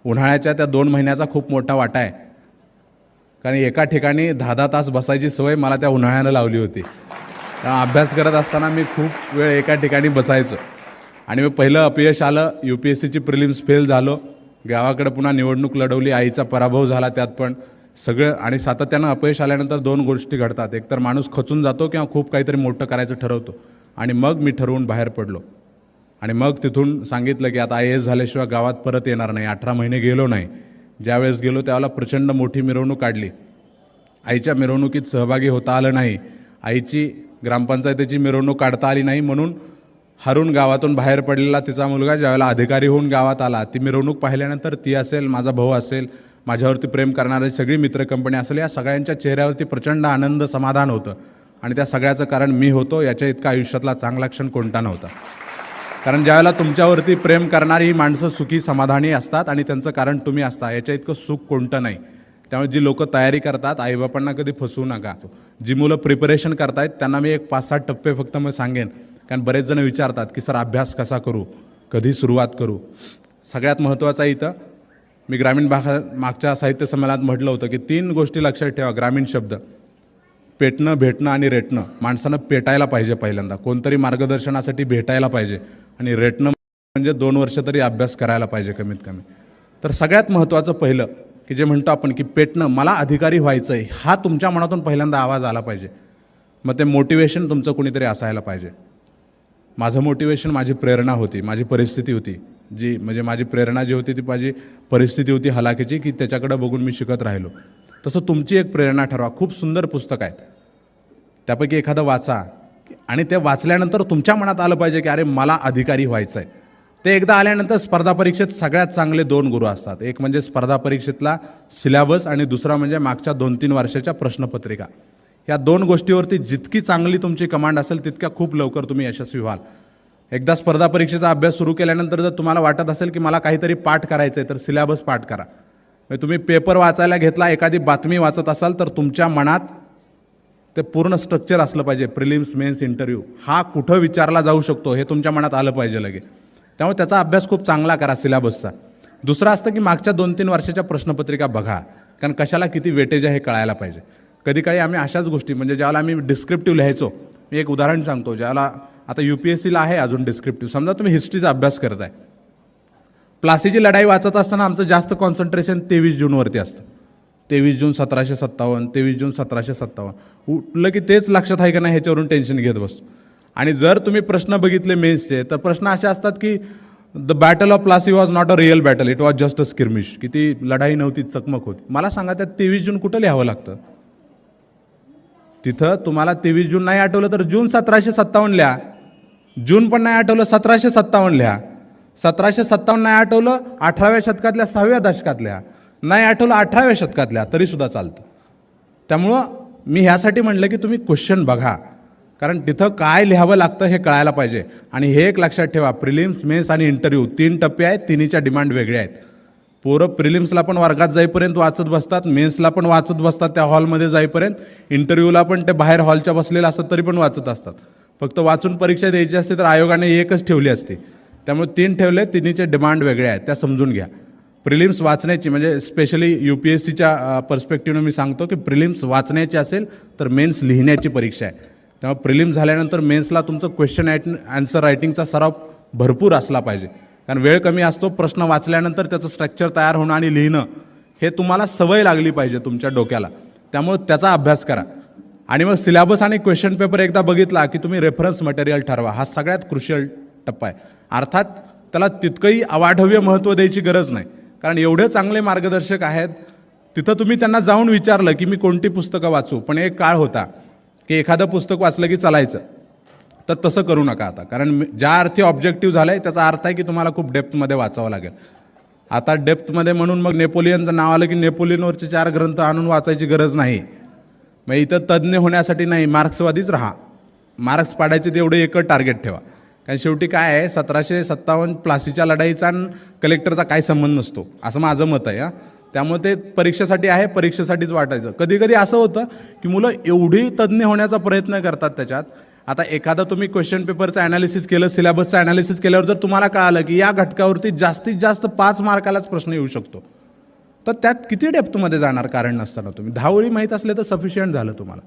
उन्हाळ्याच्या त्या 2 महिन्याचा खूप मोठा वाटा आहे. कारण एका ठिकाणी 10-10 तास बसायची सवय मला त्या उन्हाळ्यानं लावली होती. अभ्यास करत असताना मी खूप वेळ एका ठिकाणी बसायचो. आणि मी पहिलं अपयश आलं, UPSCची प्रिलिम्स फेल झालो. गावाकडे पुन्हा निवडणूक लढवली, आईचा पराभव झाला त्यात पण सगळं. आणि सातत्यानं अपयश आल्यानंतर 2 गोष्टी घडतात. एक तर माणूस खचून जातो किंवा खूप काहीतरी मोठं करायचं ठरवतो. आणि मग मी ठरवून बाहेर पडलो. आणि मग तिथून सांगितलं की आता IAS झाल्याशिवाय गावात परत येणार नाही. 18 महिने गेलो नाही. ज्यावेळेस गेलो त्यावेळेला प्रचंड मोठी मिरवणूक काढली. आईच्या मिरवणुकीत सहभागी होता आलं नाही. आईची ग्रामपंचायतीची मिरवणूक काढता आली नाही, म्हणून हरून गावातून बाहेर पडलेला तिचा मुलगा ज्यावेळेला अधिकारी होऊन गावात आला, ती मिरवणूक पाहिल्यानंतर ती असेल, माझा भाऊ असेल, माझ्यावरती प्रेम करणारी सगळी मित्रकंपनी असेल, या सगळ्यांच्या चेहऱ्यावरती प्रचंड आनंद, समाधान होतं. आणि त्या सगळ्याचं कारण मी होतो. याच्या इतका आयुष्यातला चांगला क्षण कोणता नव्हता. कारण ज्यावेळेला तुमच्यावरती प्रेम करणारी माणसं सुखी समाधानी असतात आणि त्यांचं कारण तुम्ही असता, याच्या इतकं सुख कोणतं नाही. त्यामुळे जी लोक तयारी करतात आईबापांना कधी फसवू नका. जी मुलं प्रिपरेशन करतायत त्यांना मी एक 5-7 टप्पे फक्त मग सांगेन, कारण बरेच जण विचारतात की सर अभ्यास कसा करू, कधी सुरुवात करू. सगळ्यात महत्त्वाचं इथं मी ग्रामीण भागात मागच्या साहित्य संमेलनात म्हटलं होतं की 3 गोष्टी लक्षात ठेवा. ग्रामीण शब्द पेटणं, भेटणं आणि रेटणं. माणसानं पेटायला पाहिजे पहिल्यांदा, कोणतरी मार्गदर्शनासाठी भेटायला पाहिजे, आणि रेटणं म्हणजे 2 वर्ष तरी अभ्यास करायला पाहिजे कमीत कमी. तर सगळ्यात महत्त्वाचं पहिलं की जे म्हणतो आपण की पेटणं, मला अधिकारी व्हायचं आहे, हा तुमच्या मनातून पहिल्यांदा आवाज आला पाहिजे. मग ते मोटिवेशन तुमचं कुणीतरी असायला पाहिजे. माझं मोटिवेशन माझी प्रेरणा होती, माझी परिस्थिती होती, जी म्हणजे माझी प्रेरणा जी होती ती माझी परिस्थिती होती हलाखीची, की त्याच्याकडे बघून मी शिकत राहिलो. तसं तुमची एक प्रेरणा ठरवा. खूप सुंदर पुस्तक आहेत, त्यापैकी एखादं वाचा, आणि ते वाचल्यानंतर तुमच्या मनात आलं पाहिजे की अरे मला अधिकारी व्हायचं आहे. ते एकदा आल्यानंतर स्पर्धा परीक्षेत सगळ्यात चांगले 2 गुरु असतात. एक म्हणजे स्पर्धा परीक्षेतला सिलेबस, आणि दुसरा म्हणजे मागच्या 2-3 वर्षाच्या प्रश्नपत्रिका. या 2 गोष्टीवरती जितकी चांगली तुमची कमांड असेल तितक्या खूप लवकर तुम्ही यशस्वी व्हाल. एकदा स्पर्धा परीक्षेचा अभ्यास सुरू केल्यानंतर जर तुम्हाला वाटत असेल की मला काहीतरी पाठ करायचं आहे, तर सिलेबस पाठ करा. म्हणजे तुम्ही पेपर वाचायला घेतला, एखादी बातमी वाचत असाल, तर तुमच्या मनात ते पूर्ण स्ट्रक्चर असलं पाहिजे. प्रिलिम्स, मेन्स, इंटरव्ह्यू हा कुठं विचारला जाऊ शकतो हे तुमच्या मनात आलं पाहिजे लगे. त्यामुळे त्याचा अभ्यास खूप चांगला करा सिलेबसचा. दुसरं असतं की मागच्या 2-3 वर्षाच्या प्रश्नपत्रिका बघा, कारण कशाला किती वेटेज आहे हे कळायला पाहिजे. कधीकाळी आम्ही अशाच गोष्टी, म्हणजे ज्यावेळेला आम्ही डिस्क्रिप्टिव्ह लिहायचो, मी एक उदाहरण सांगतो. ज्याला आता UPSCला आहे अजून डिस्क्रिप्टिव्ह, समजा तुम्ही हिस्ट्रीचा अभ्यास करताय, प्लासीची लढाई वाचत असताना आमचं जास्त कॉन्सन्ट्रेशन 23 जूनवरती असतं. 23 जून 1757, 23 जून 1757, उठलं की तेच लक्षात आहे का नाही ह्याच्यावरून टेन्शन घेत बसतो. आणि जर तुम्ही प्रश्न बघितले मेन्सचे, तर प्रश्न असे असतात की the battle of Plassey was not a real battle, it was just a skirmish, की ती लढाई नव्हती, चकमक होती. मला सांगा त्यात 23 जून कुठं लिहावं लागतं? तिथं तुम्हाला 23 जून नाही आठवलं तर जून 1757 लिहा. जून पण नाही आठवलं 1757 लिहा. 1757 नाही आठवलं 18व्या शतकातल्या 6व्या दशकातल्या, नाही आठवलं 18व्या शतकातल्या, तरीसुद्धा चालतं. त्यामुळं मी ह्यासाठी म्हणलं की तुम्ही क्वेश्चन बघा, कारण तिथं काय लिहावं लागतं हे कळायला पाहिजे. आणि हे एक लक्षात ठेवा, प्रिलिम्स, मेन्स आणि इंटरव्ह्यू 3 टप्पे आहेत, तिन्हीच्या डिमांड वेगळ्या आहेत. पोरं प्रिलिम्सला पण वर्गात जाईपर्यंत वाचत बसतात, मेन्सला पण वाचत बसतात त्या हॉलमध्ये जाईपर्यंत, इंटरव्ह्यूला पण ते बाहेर हॉलच्या बसलेलं असतात तरी पण वाचत असतात. फक्त वाचून परीक्षा द्यायची असते तर आयोगाने एकच ठेवली असते. त्यामुळे 3 ठेवले, तिन्हीचे डिमांड वेगळे आहेत, त्या समजून घ्या. प्रिलिम्स वाचण्याची, म्हणजे स्पेशली UPSCच्या पर्स्पेक्टिव्हनं मी सांगतो की प्रिलिम्स वाचण्याची असेल तर मेन्स लिहिण्याची परीक्षा आहे. तेव्हा प्रिलिम्स झाल्यानंतर मेन्सला तुमचं क्वेश्चन आन्सर रायटिंगचा सराव भरपूर असला पाहिजे, कारण वेळ कमी असतो. प्रश्न वाचल्यानंतर त्याचं स्ट्रक्चर तयार होणं आणि लिहिणं हे तुम्हाला सवय लागली पाहिजे तुमच्या डोक्याला. त्यामुळे त्याचा अभ्यास करा. आणि मग सिलेबस आणि क्वेश्चन पेपर एकदा बघितला की तुम्ही रेफरन्स मटेरियल ठरवा. हा सगळ्यात क्रुशियल टप्पा आहे. अर्थात त्याला तितकंही अवाढव्य महत्त्व द्यायची गरज नाही, कारण एवढे चांगले मार्गदर्शक आहेत. तिथं तुम्ही त्यांना जाऊन विचारलं की मी कोणती पुस्तकं वाचू, पण एक काळ होता की एखादं पुस्तक वाचलं की चालायचं. तर तसं करू नका आता, कारण ज्या अर्थी ऑब्जेक्टिव्ह झालं आहे त्याचा अर्थ आहे की तुम्हाला खूप डेप्थमध्ये वाचावं लागेल. आता डेप्थमध्ये म्हणून मग नेपोलियनचं नाव आलं की नेपोलियनवरचे 4 ग्रंथ आणून वाचायची गरज नाही. मग इथं तज्ज्ञ होण्यासाठी नाही, मार्क्सवादीच राहा. मार्क्स पाडायचे तेवढे एकच टार्गेट ठेवा, कारण शेवटी काय आहे 1757 प्लासीच्या लढाईचा आणि कलेक्टरचा काही संबंध नसतो, असं माझं मत आहे. त्यामुळे ते परीक्षेसाठी आहे, परीक्षेसाठीच वाटायचं. कधी कधी असं होतं की मुलं एवढी तज्ज्ञ होण्याचा प्रयत्न करतात त्याच्यात. आता एखादा तुम्ही क्वेश्चन पेपरचं ॲनालिसिस केलं, सिलेबसचं ॲनालिसिस केल्यावर जर तुम्हाला कळालं की या घटकावरती जास्तीत जास्त 5 मार्कालाच प्रश्न येऊ शकतो, तर त्यात किती डेप्थमध्ये जाणार कारण नसताना. तुम्ही 10 ओळी माहीत असले तर सफिशियंट झालं तुम्हाला.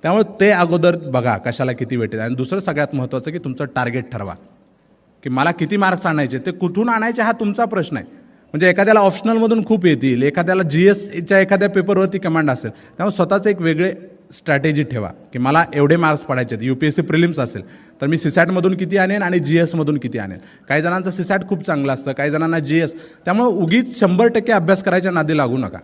त्यामुळे ते अगोदर बघा कशाला किती वेटेज. आणि दुसरं सगळ्यात महत्त्वाचं की तुमचं टार्गेट ठरवा की मला किती मार्क्स आणायचे, ते कुठून आणायचे हा तुमचा प्रश्न आहे. म्हणजे एखाद्याला ऑप्शनलमधून खूप येतील, एखाद्याला GSच्या एखाद्या पेपरवरती कमांड असेल. त्यामुळे स्वतःचं एक वेगळे स्ट्रॅटेजी ठेवा की मला एवढे मार्क्स पडायचे आहेत. UPSC प्रिलिम्स असेल तर मी CSATमधून किती आणेन आणि GSमधून किती आणेन. काही जणांचं CSAT खूप चांगलं असतं, काही जणांना GS. त्यामुळे उगीच 100% अभ्यास करायच्या नादी लागू नका.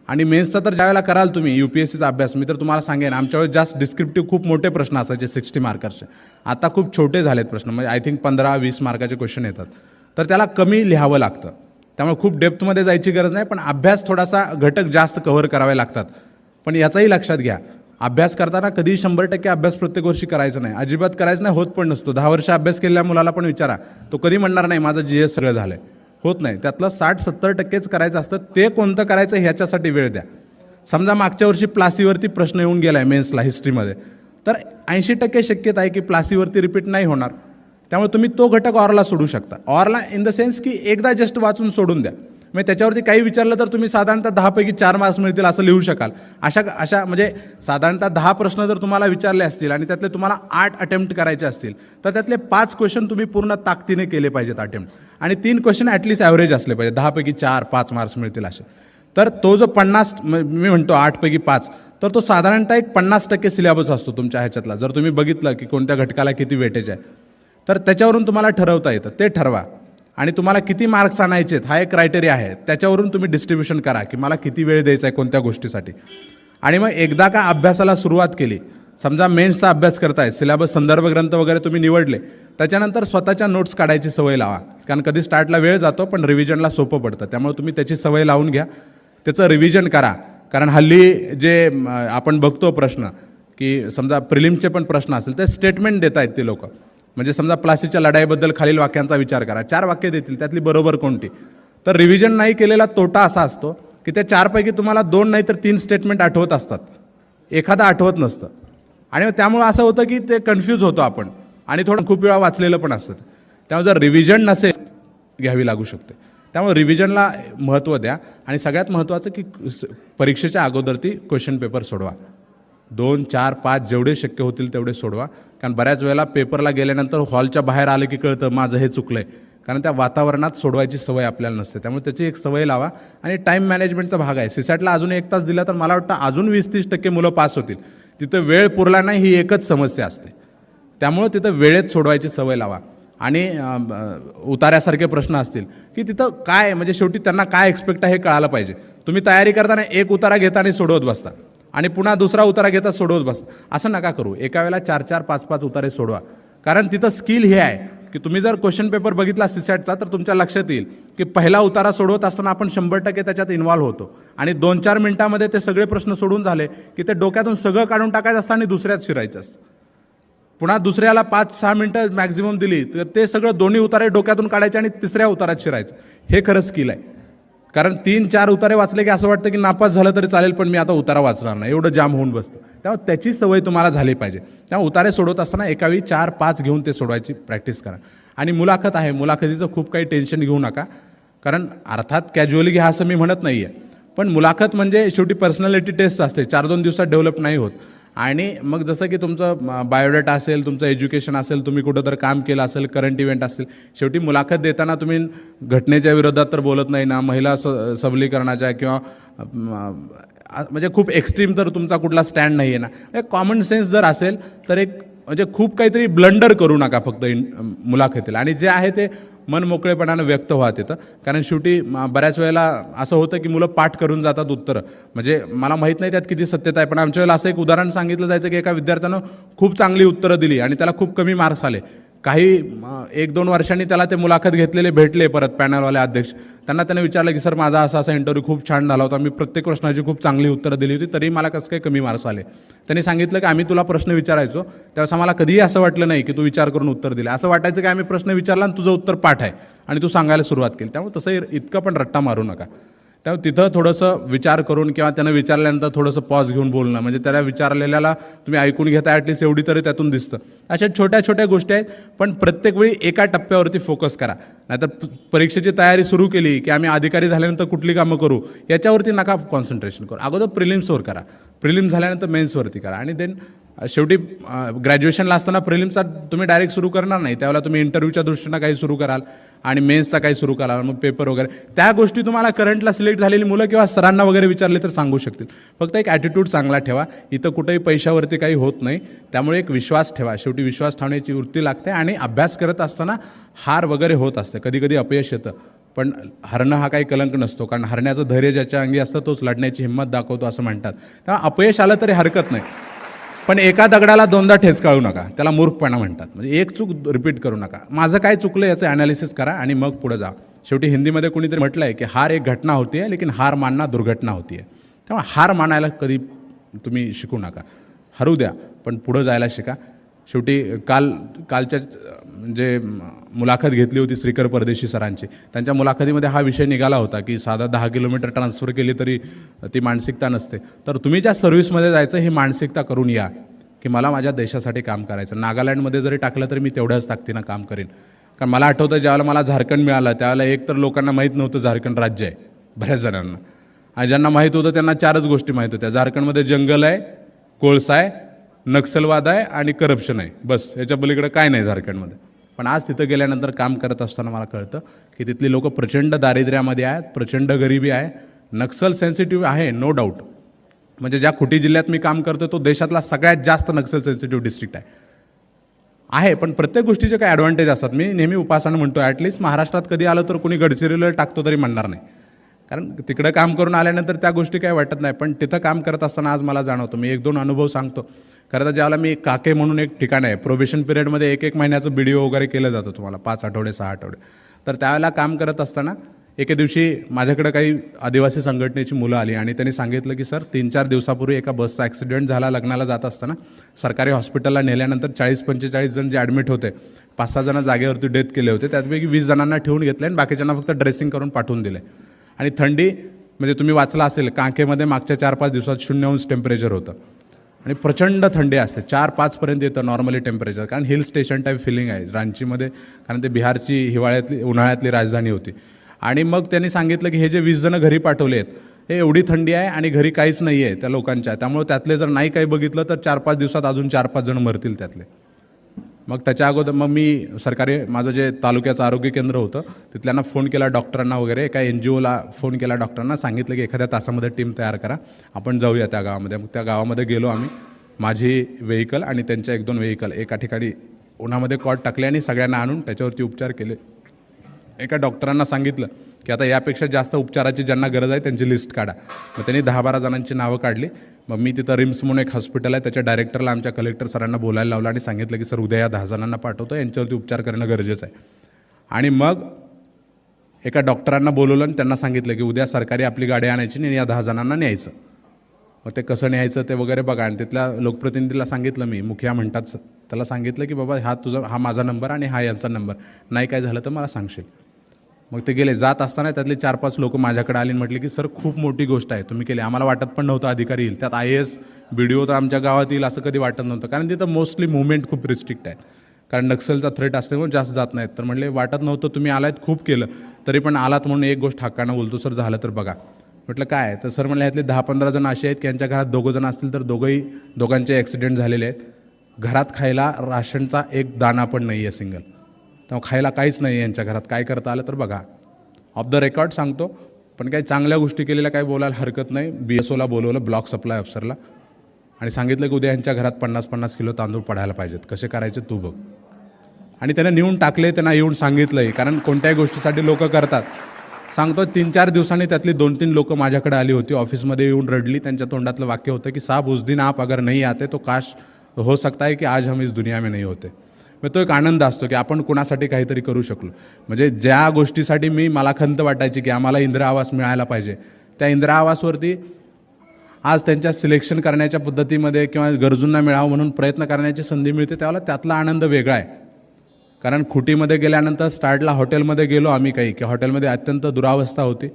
आणि मेन्सचा तर ज्यावेळेला कराल तुम्ही UPSCचा अभ्यास, मी तर तुम्हाला सांगेन आमच्या वेळेस जास्त डिस्क्रिप्टिव्ह खूप मोठे प्रश्न असायचे 60 मार्करचे. आता खूप छोटे झालेत प्रश्न, म्हणजे आय थिंक 15-20 मार्काचे क्वेश्चन येतात. तर त्याला कमी लिहावं लागतं. त्यामुळे खूप डेप्थमध्ये जायची गरज नाही, पण अभ्यास थोडासा घटक जास्त कव्हर करावे लागतात. पण याचाही लक्षात घ्या, अभ्यास करताना कधी 100% अभ्यास प्रत्येक वर्षी करायचं नाही, अजिबात करायचं नाही, होत पण नसतो. 10 वर्ष अभ्यास केलेल्या मुलाला पण विचारा, तो कधी म्हणणार नाही माझं GS सगळं झालं आहे. होत नाही. त्यातलं 60-70%च करायचं असतं. ते कोणतं करायचं ह्याच्यासाठी वेळ द्या. समजा मागच्या वर्षी प्लासीवरती प्रश्न येऊन गेला आहे मेन्सला हिस्ट्रीमध्ये, तर 80% शक्यता आहे की प्लासीवरती रिपीट नाही होणार. त्यामुळे तुम्ही तो घटक ऑरला सोडू शकता. ऑरला इन द सेन्स की एकदा जस्ट वाचून सोडून द्या. म्हणजे त्याच्यावरती काही विचारलं तर तुम्ही साधारणतः 10पैकी 4 मार्क्स मिळतील असं लिहू शकाल. अशा म्हणजे साधारणतः 10 प्रश्न जर तुम्हाला विचारले असतील आणि त्यातले तुम्हाला 8 अटेम्प्ट करायचे असतील तर त्यातले 5 क्वेश्चन तुम्ही पूर्ण ताकदीने केले पाहिजेत अटेम्प्ट, आणि 3 क्वेश्चन ॲटलिस्ट ॲव्हरेज असले पाहिजे. 10पैकी 4-5 मार्क्स मिळतील असे. तर तो जो 50 मी म्हणतो 8पैकी 5, तर तो साधारणतः एक 50% सिलेबस असतो तुमच्या ह्याच्यातला. जर तुम्ही बघितलं की कोणत्या घटकाला किती वेटेज आहे तर त्याच्यावरून तुम्हाला ठरवता येतं. ते ठरवा. आणि तुम्हाला किती मार्क्स आणायचे आहेत हा एक क्रायटेरिया आहे. त्याच्यावरून तुम्ही डिस्ट्रीब्युशन करा की मला किती वेळ द्यायचा आहे कोणत्या गोष्टीसाठी. आणि मग एकदा का अभ्यासाला सुरुवात केली, समजा मेन्सचा अभ्यास करताय, सिलेबस संदर्भ ग्रंथ वगैरे तुम्ही निवडले, त्याच्यानंतर स्वतःच्या नोट्स काढायची सवय लावा. कारण कधी स्टार्टला वेळ जातो पण रिव्हिजनला सोपं पडतं. त्यामुळे तुम्ही त्याची सवय लावून घ्या, त्याचं रिव्हिजन करा. कारण हल्ली जे आपण बघतो प्रश्न की समजा प्रिलिम्सचे पण प्रश्न असेल तर स्टेटमेंट देत आहेत ते लोक. म्हणजे समजा प्लासीच्या लढाईबद्दल खालील वाक्यांचा विचार करा, 4 वाक्य देतील, त्यातली बरोबर कोणती. तर रिव्हिजन नाही केलेला तोटा असा असतो की त्या 4पैकी तुम्हाला 2 नाही तर 3 स्टेटमेंट आठवत असतात, एखादा आठवत नसतं. आणि त्यामुळं असं होतं की ते कन्फ्यूज होतो आपण, आणि थोडं खूप वेळा वाचलेलं पण असतं. त्यामुळे जर रिव्हिजन नसेल घ्यावी लागू शकते. त्यामुळे रिव्हिजनला महत्त्व द्या. आणि सगळ्यात महत्त्वाचं की परीक्षेच्या अगोदर ती क्वेश्चन पेपर सोडवा. 2, 4, 5 जेवढे शक्य होतील तेवढे सोडवा. कारण बऱ्याच वेळेला पेपरला गेल्यानंतर हॉलच्या बाहेर आलं की कळतं माझं हे चुकलं आहे. कारण त्या वातावरणात सोडवायची सवय आपल्याला नसते. त्यामुळे त्याची एक सवय लावा. आणि टाईम मॅनेजमेंटचा भाग आहे. सीसॅटला अजून 1 तास दिला तर मला वाटतं अजून 20-30% मुलं पास होतील. तिथं वेळ पुरला नाही ही एकच समस्या असते. त्यामुळं तिथं वेळेत सोडवायची सवय लावा. आणि उतार्यासारखे प्रश्न असतील की तिथं काय म्हणजे शेवटी त्यांना काय एक्सपेक्ट आहे हे कळायला पाहिजे. तुम्ही तयारी करताना एक उतारा घेता आणि सोडवत बसता आणि पुन्हा दुसरा उतारा घेता सोडवत बसता. असं नका करू. एका वेळेला 4-4, 5-5 उतारे सोडवा. कारण तिथं स्किल हे आहे की तुम्ही जर क्वेश्चन पेपर बघितला सीसॅटचा तर तुमच्या लक्षात येईल की पहिला उतारा सोडवत असताना आपण 100% त्याच्यात इन्व्हॉल्व्ह होतो. आणि 2-4 मिनिटामध्ये ते सगळे प्रश्न सोडून झाले की ते डोक्यातून सगळं काढून टाकायचं असतं आणि दुसऱ्यात शिरायचं असतं. पुन्हा दुसऱ्याला 5-6 मिनटं मॅक्झिमम दिली तर ते सगळं दोन्ही उतारे डोक्यातून काढायचे आणि तिसऱ्या उतारात शिरायचं. हे खरं स्किल आहे. कारण 3-4 उतारे वाचले की असं वाटतं की नापास झालं तरी चालेल पण मी आता उतारा वाचणार नाही, एवढं जाम होऊन बसतं. त्यामुळे त्याची सवय तुम्हाला झाली पाहिजे. त्यामुळे उतारे सोडवत असताना एकावेळी 4-5 घेऊन ते सोडवायची प्रॅक्टिस करा. आणि मुलाखत आहे, मुलाखतीचं खूप काही टेन्शन घेऊ नका. कारण अर्थात कॅज्युअली घ्या असं मी म्हणत नाही आहे, पण मुलाखत म्हणजे शेवटी पर्सनॅलिटी टेस्ट असते, 4-2 दिवसात डेव्हलप नाही होत. आणि मग जसं की तुमचं बायोडाटा असेल, तुमचं एज्युकेशन असेल, तुम्ही कुठं तर काम केलं असेल, करंट इव्हेंट असेल, शेवटी मुलाखत देताना तुम्ही घटनेच्या विरोधात तर बोलत नाही ना, महिला सबलीकरणाच्या किंवा म्हणजे खूप एक्स्ट्रीम तर तुमचा कुठला स्टँड नाही आहे ना. कॉमन सेन्स जर असेल तर एक म्हणजे खूप काहीतरी ब्लंडर करू नका फक्त मुलाखतीला. आणि जे आहे ते मन मोकळेपणानं व्यक्त व्हा तिथं. कारण शेवटी बऱ्याच वेळेला असं होतं की मुलं पाठ करून जातात उत्तरं. म्हणजे मला माहीत नाही त्यात किती सत्यता आहे, पण आमच्या वेळेला असं एक उदाहरण सांगितलं जायचं की एका विद्यार्थ्यानं खूप चांगली उत्तरं दिली आणि त्याला खूप कमी मार्क्स आले. काही 1-2 वर्षांनी त्याला ते मुलाखत घेतलेले भेटले परत पॅनलवाले अध्यक्ष. त्याने विचारलं की सर माझा असा इंटरव्ह्यू खूप छान झाला होता, मी प्रत्येक प्रश्नाची खूप चांगली उत्तरं दिली होती, तरी मला कसं काही कमी मार्क्स आले. त्यांनी सांगितलं की आम्ही तुला प्रश्न विचारायचो त्यावेळेस आम्हाला कधीही असं वाटलं नाही की तू विचार करून उत्तर दिलं. असं वाटायचं की आम्ही प्रश्न विचारला आणि तुझं उत्तर पाठ आहे आणि तू सांगायला सुरुवात केली. त्यामुळे तसं इतकं पण रट्टा मारू नका. त्यामुळे तिथं थोडंसं विचार करून किंवा त्यानं विचारल्यानंतर थोडंसं पॉज घेऊन बोलणं, म्हणजे त्याला विचारलेल्याला तुम्ही ऐकून घेता ॲटलिस्ट एवढी तरी त्यातून दिसतं. अशा छोट्या छोट्या गोष्टी आहेत, पण प्रत्येक वेळी एका टप्प्यावरती फोकस करा. नाहीतर परीक्षेची तयारी सुरू केली की आम्ही अधिकारी झाल्यानंतर कुठली कामं करू याच्यावरती नका कॉन्सन्ट्रेशन करू. अगोदर प्रिलिम्सवर करा, प्रिलिम्स झाल्यानंतर मेन्सवरती करा. आणि देन शेवटी ग्रॅज्युएशनला असताना प्रिलिम्सचा तुम्ही डायरेक्ट सुरू करणार नाही, त्यावेळेला तुम्ही इंटरव्ह्यूच्या दृष्टीनं काही सुरू कराल आणि मेन्सचा काही सुरू कराल, मग पेपर वगैरे त्या गोष्टी तुम्हाला करंटला सिलेक्ट झालेली मुलं किंवा सरांना वगैरे विचारले तर सांगू शकतील. फक्त एक ॲटिट्यूड चांगला ठेवा. इथं कुठेही पैशावरती काही होत नाही, त्यामुळे एक विश्वास ठेवा. शेवटी विश्वास ठेवण्याची वृत्ती लागते. आणि अभ्यास करत असताना हार वगैरे होत असते, कधी कधी अपयश येतं, पण हरणं हा काही कलंक नसतो. कारण हरण्याचं धैर्य ज्याच्या अंगी असतं तोच लढण्याची हिंमत दाखवतो असं म्हणतात. तेव्हा अपयश आलं तरी हरकत नाही, पण एका दगडाला 2दा ठेचकाळू नका, त्याला मूर्खपणा म्हणतात. म्हणजे एक चूक रिपीट करू नका. माझं काय चुकलं याचं ॲनालिसिस करा आणि मग पुढे जा. शेवटी हिंदीमध्ये कोणीतरी म्हटलं आहे की हार एक घटना होती आहे, लेकिन हार मानना दुर्घटना होती आहे. त्यामुळे हार मानायला कधी तुम्ही शिकू नका. हरू द्या पण पुढं जायला शिका. शेवटी कालच्या जे मुलाखत घेतली होती श्रीकर परदेशी सरांची, त्यांच्या मुलाखतीमध्ये हा विषय निघाला होता की साधा 10 किलोमीटर ट्रान्सफर केली तरी ती मानसिकता नसते. तर तुम्ही ज्या सर्व्हिसमध्ये जायचं ही मानसिकता करून या की मला माझ्या देशासाठी काम करायचं. नागालँडमध्ये जरी टाकलं तरी मी तेवढ्याच ताकदीनं काम करेन. कारण मला आठवतं ज्यावेळेला मला झारखंड मिळालं त्यावेळेला एक तर लोकांना माहीत नव्हतं झारखंड राज्य आहे बऱ्याच जणांना, आणि ज्यांना माहीत होतं त्यांना 4च गोष्टी माहीत होत्या. झारखंडमध्ये जंगल आहे, कोळसा आहे, नक्षलवाद आहे आणि करप्शन आहे, बस याच्या पलीकडे काय नाही झारखंडमध्ये. पण आज तिथं गेल्यानंतर काम करत असताना मला कळतं की तिथली लोकं प्रचंड दारिद्र्यामध्ये आहेत, प्रचंड गरिबी आहे, नक्सल सेन्सिटिव्ह आहे, नो डाऊट. म्हणजे ज्या खुटी जिल्ह्यात मी काम करतो तो देशातला सगळ्यात जास्त नक्सल सेन्सिटिव्ह डिस्ट्रिक्ट आहे. पण प्रत्येक गोष्टीचे काही ॲडव्हान्टेज असतात. मी नेहमी उपासना म्हणतो ॲटलिस्ट महाराष्ट्रात कधी आलं तर कुणी गडचिरोलीला टाकतो तरी म्हणणार नाही, कारण तिकडं काम करून आल्यानंतर त्या गोष्टी काही वाटत नाही. पण तिथं काम करत असताना आज मला जाणवतं, मी 1-2 अनुभव सांगतो. खरं तर ज्यावेळेला मी काके म्हणून एक ठिकाण आहे, प्रोबेशन पिरियडमध्ये 1-1 महिन्याचं BDO वगैरे केलं जातं तुम्हाला, 5 आठवडे 6 आठवडे. तर त्यावेळेला काम करत असताना एके दिवशी माझ्याकडे काही आदिवासी संघटनेची मुलं आली आणि त्यांनी सांगितलं की सर 3-4 दिवसापूर्वी एका बसचा ॲक्सिडेंट झाला. लग्नाला जात असताना सरकारी हॉस्पिटलला नेल्यानंतर 40-45 जण जे ॲडमिट होते, 5-6 जण जागेवरती डेथ केले होते. त्यापैकी 20 जणांना ठेवून घेतले आणि बाकीच्यांना फक्त ड्रेसिंग करून पाठवून दिले. आणि थंडी म्हणजे तुम्ही वाचला असेल, कांकेमध्ये मागच्या 4-5 दिवसात 0 टेम्परेचर होतं आणि प्रचंड थंडी असते. 4-5पर्यंत येतं नॉर्मली टेम्परेचर, कारण हिल स्टेशन टाईप फिलिंग आहे रांचीमध्ये, कारण ते बिहारची उन्हाळ्यातली राजधानी होती. आणि मग त्यांनी सांगितलं की हे जे 20 जण घरी पाठवले आहेत, हे एवढी थंडी आहे आणि घरी काहीच नाही आहे त्या लोकांच्या, त्यामुळे त्यातले जर नाही काही बघितलं तर 4-5 दिवसात अजून 4-5 जण मरतील त्यातले. मग त्याच्या अगोदर मग मी सरकारी माझं जे तालुक्याचं आरोग्य केंद्र होतं तिथल्यांना फोन केला, डॉक्टरांना वगैरे, एका NGOला फोन केला, डॉक्टरांना सांगितलं की एखाद्या तासामध्ये टीम तयार करा, आपण जाऊया त्या गावामध्ये. मग त्या गावामध्ये गेलो आम्ही, माझी व्हेकल आणि त्यांच्या 1-2 व्हेकल एका ठिकाणी उन्हामध्ये कॉट टाकले आणि सगळ्यांना आणून त्याच्यावरती उपचार केले. एका डॉक्टरांना सांगितलं की आता यापेक्षा जास्त उपचाराची ज्यांना गरज आहे त्यांची लिस्ट काढा. मग त्यांनी 10-12 जणांची नावं काढली. मग मी तिथं रिम्स म्हणून एक हॉस्पिटल आहे त्याच्या डायरेक्टरला आमच्या कलेक्टर सरांना बोलायला लावलं आणि सांगितलं की सर उद्या या 10 जणांना पाठवतो, यांच्यावरती उपचार करणं गरजेचं आहे. आणि मग एका डॉक्टरांना बोलवलं आणि त्यांना सांगितलं की उद्या सरकारी आपली गाडी आणायची आणि या 10 जणांना न्यायचं. मग ते कसं न्यायचं ते वगैरे बघा. आणि तिथल्या लोकप्रतिनिधीला सांगितलं, मी मुखिया म्हणतात, त्याला सांगितलं की बाबा हा माझा नंबर आणि हा यांचा नंबर, नाही काय झालं तर मला सांगशील. मग ते गेले. जात असताना त्यातले 4-5 लोक माझ्याकडे आले आणि म्हटले की सर खूप मोठी गोष्ट आहे तुम्ही केली, आम्हाला वाटत पण नव्हतं अधिकारी येईल, त्यात IAS BDO तर आमच्या गावात येईल असं कधी वाटत नव्हतं, कारण तिथं मोस्टली मुवमेंट खूप रिस्ट्रिक्ट आहे, कारण नक्सलचा थ्रेट असल्यामुळे जास्त जात नाहीत. तर म्हणले वाटत नव्हतं, तुम्ही आलात, खूप केलं, तरी पण आलात म्हणून एक गोष्ट हक्कानं बोलतो सर, झालं तर बघा. म्हटलं काय? तर सर म्हणले ह्यातले 10-15 जण असे आहेत की यांच्या घरात 2 जण असतील तर दोघांचे ॲक्सिडेंट झालेले आहेत, घरात खायला राशनचा एक दाणा पण नाही आहे सिंगल, तेव्हा खायला काहीच नाही आहे यांच्या घरात, काय करता आलं तर बघा. ऑफ द रेकॉर्ड सांगतो, पण काही चांगल्या गोष्टी केलेल्या काही बोलायला हरकत नाही. BSOला बोलवलं, ब्लॉक सप्लाय अफसरला, आणि सांगितलं की उद्या यांच्या घरात 50-50 किलो तांदूळ पडायला पाहिजेत, कसे करायचे तू बघ. आणि त्यानं नेऊन टाकले, त्यांना येऊन सांगितलंय, कारण कोणत्याही गोष्टीसाठी लोक करतात. सांगतो 3-4 दिवसांनी त्यातली 2-3 लोकं माझ्याकडे आली होती, ऑफिसमध्ये येऊन रडली. त्यांच्या तोंडातलं वाक्य होतं की साहब उस दिन आप अगर नहीं आते तो काश हो सकता है कि आज हम इस दुनिया में नहीं होते. मग तो एक आनंद असतो की आपण कुणासाठी काहीतरी करू शकलो. म्हणजे ज्या गोष्टीसाठी मला खंत वाटायची की आम्हाला इंदिरा आवास मिळायला पाहिजे, त्या इंदिरा आवासवरती आज त्यांच्या सिलेक्शन करण्याच्या पद्धतीमध्ये किंवा गरजूंना मिळावं म्हणून प्रयत्न करण्याची संधी मिळते, त्यावेळेला त्यातला आनंद वेगळा आहे. कारण खुटीमध्ये गेल्यानंतर स्टार्टला हॉटेलमध्ये गेलो आम्ही की हॉटेलमध्ये अत्यंत दुरावस्था होती.